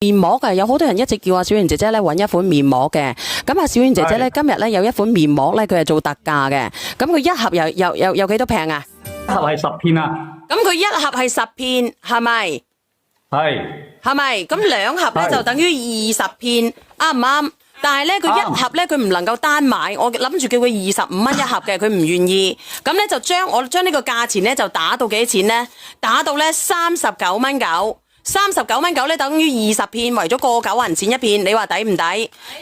面膜嘅，有好多人一直叫阿小圓姐姐咧揾一款面膜嘅。咁啊，小圓姐姐咧今日咧有一款面膜咧，佢係做特價嘅。咁佢一盒有幾多片啊？一盒係10片啊。咁佢一盒係10片，係咪？係咪？咁兩盒咧就等於20片，啱唔啱？但係咧，佢一盒咧，佢唔能夠單買，我諗住叫佢25蚊一盒嘅，佢唔願意。咁咧就將呢個價錢咧就打到幾多錢咧？打到咧39.9蚊，39.9蚊咧等於20片，為咗過9銀錢一片，你話抵唔抵？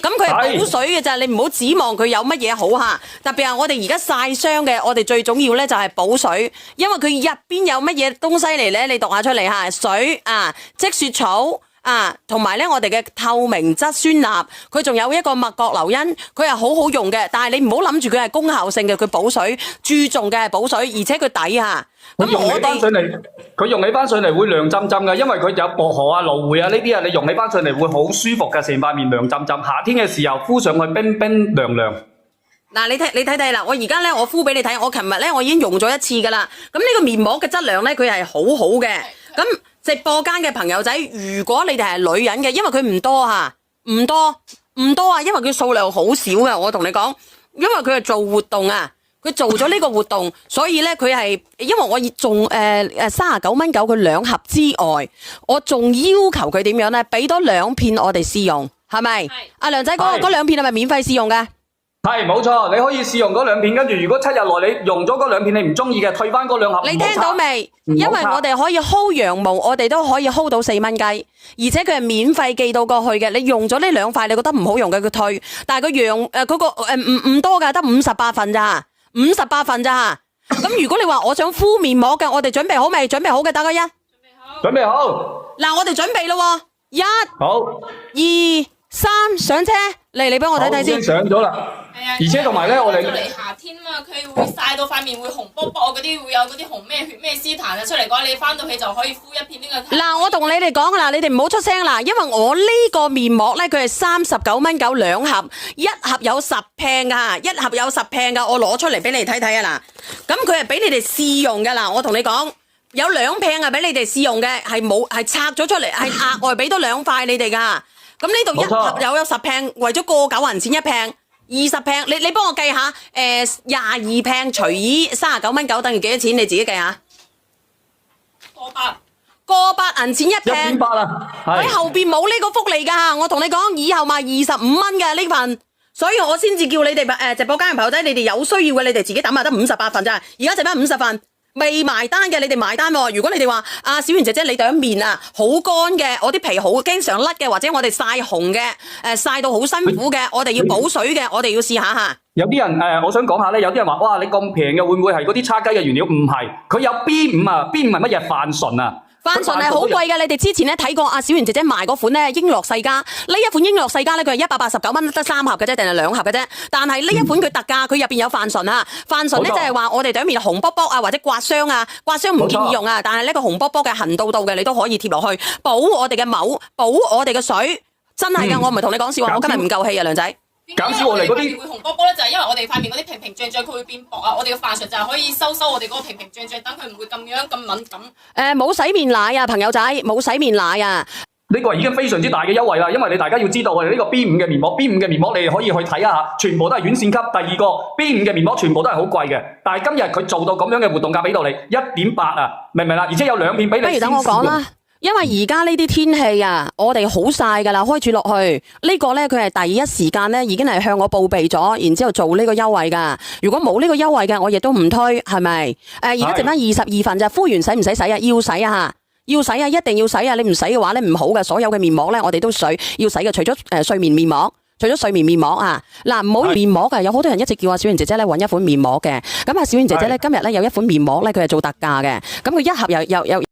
咁佢係補水嘅咋，你唔好指望佢有乜嘢好吓。特別係我哋而家曬傷嘅，我哋最重要咧就係補水，因為佢入邊有乜嘢東西嚟咧？你讀下出嚟吓，水啊，積雪草。同埋咧，我哋嘅透明質酸鈉，佢仲有一個麥角硫因，佢係好好用嘅。但係你唔好諗住佢係功效性嘅，佢補水，注重嘅係補水，而且佢抵啊。咁用起翻上嚟，佢用起翻上嚟會涼浸浸嘅，因為佢有薄荷啊、蘆薈啊呢啲啊，你用起翻上嚟會好舒服嘅，成塊面涼浸浸。夏天嘅時候敷上去冰冰涼涼。嗱，你睇啦，我而家咧我敷俾你睇，我琴日咧我已經用咗一次噶啦。咁呢個面膜嘅質量咧，佢係好好嘅。咁直播間嘅朋友仔，如果你哋係女人嘅，因為佢唔多啊，唔多啊，因為佢數量好少嘅。我同你講，因為佢係做活動啊，佢做咗呢個活動，所以咧佢係，因為我仲39.9蚊佢兩盒之外，我仲要求佢點樣咧？俾多2片我哋試用，係咪？阿梁仔嗰2片係咪免費試用嘅？係冇錯，你可以試用嗰2片，跟住如果7日內你用咗嗰2片你唔中意嘅，退翻嗰2盒。你聽到未？因為我哋可以 hold 羊毛，我哋都可以 hold 到4蚊雞，而且佢係免費寄到過去嘅。你用咗呢2塊，你覺得唔好用嘅，佢退。但係佢羊嗰個唔多噶，得58份咋，58份咋。咁如果你話我想敷面膜嘅，我哋準備好未？準備好嘅打個1。準備好。嗱，我哋準備咯，1、好、2、3，上車。嚟，你俾我睇睇先。已經上咗啦。而且同埋咧，我哋嚟夏天嘛，佢會曬到塊面會紅卜卜嗰啲，會有嗰啲紅咩血咩絲痰啊出嚟嘅話，你翻到去就可以敷一片呢個。嗱，我同你哋講啦，你哋唔好出聲啦，因為我呢個面膜咧，佢係39.9蚊兩盒，一盒有10片噶，一盒有10片噶，我攞出嚟俾你睇睇啊嗱，咁佢係俾你哋試用噶啦，我同你講，有2片係俾你哋試用嘅，係拆咗出嚟，係額外俾多2塊你哋噶。咁呢度一盒有10片，為咗過9銀錢一片，20片，你幫我計下，22片除以39.9蚊等於幾多錢？你自己計下。過8銀錢一片。1.8啊，喺後邊冇呢個福利噶，我同你講，以後賣25蚊嘅呢份，所以我先至叫你哋直播間嘅朋友仔，你哋有需要嘅，你哋自己抌下得58份咋，而家剩翻50份。未埋單嘅，你哋埋單喎。如果你哋話小圓姐姐，你對面啊好乾嘅，我啲皮好經常甩嘅，或者我哋曬紅嘅，曬到好辛苦嘅，我哋要補水嘅，我哋要試下吓。有啲人我想講下咧，有啲人話哇，你咁平嘅，會唔會係嗰啲叉雞嘅原料？唔係，佢有 B5啊，B5係乜嘢？泛醇啊。泛醇係好貴嘅，你哋之前咧睇過小圓姐姐賣嗰款咧英樂世家，呢一款英樂世家咧佢係189蚊得3盒嘅啫，定係2盒嘅啫。但係呢一款佢特價，佢入邊有泛醇啊，泛醇咧即係話我哋對面紅卜卜啊，或者刮傷啊，刮傷唔建議用啊，但係呢個紅卜卜嘅痕到嘅你都可以貼落去，補我哋嘅毛，補我哋嘅水，真係噶，我唔係同你講笑話，我今日唔夠氣啊，梁仔。減少我哋嗰啲會紅卜卜咧，就係因為我哋塊面嗰啲平平脹脹，佢會變薄啊。我哋嘅泛醇就係可以收我哋嗰個平平脹脹，等佢唔會咁樣咁敏感。冇洗面奶啊，朋友仔，冇洗面奶啊。呢個已經非常之大嘅優惠啦，因為大家要知道我哋呢個 B5 嘅面膜，B5 嘅面膜你哋可以去睇一下，全部都係院線級。第二個 B5 嘅面膜全部都係好貴嘅，但係今日佢做到咁樣嘅活動價俾到你1.8啊，明唔明啦？而且有2片俾你。不如等我講啦。因為而家呢啲天氣啊，我哋好曬噶啦，開住落去呢個咧，佢係第一時間咧已經係向我報備咗，然之後做呢個優惠噶。如果冇呢個優惠嘅，我亦都唔推，係咪？而家剩翻22份咋，敷完使唔使洗啊？要洗啊，要洗啊，一定要洗啊！你唔洗嘅話咧唔好嘅，所有嘅面膜咧我哋都要洗嘅，除咗睡眠面膜。除咗睡眠面膜啊，嗱唔好面膜嘅，有好多人一直叫阿小圓姐姐咧揾一款面膜嘅。咁啊，小圓姐姐咧今日咧有一款面膜咧，佢係做特價嘅。咁佢一盒有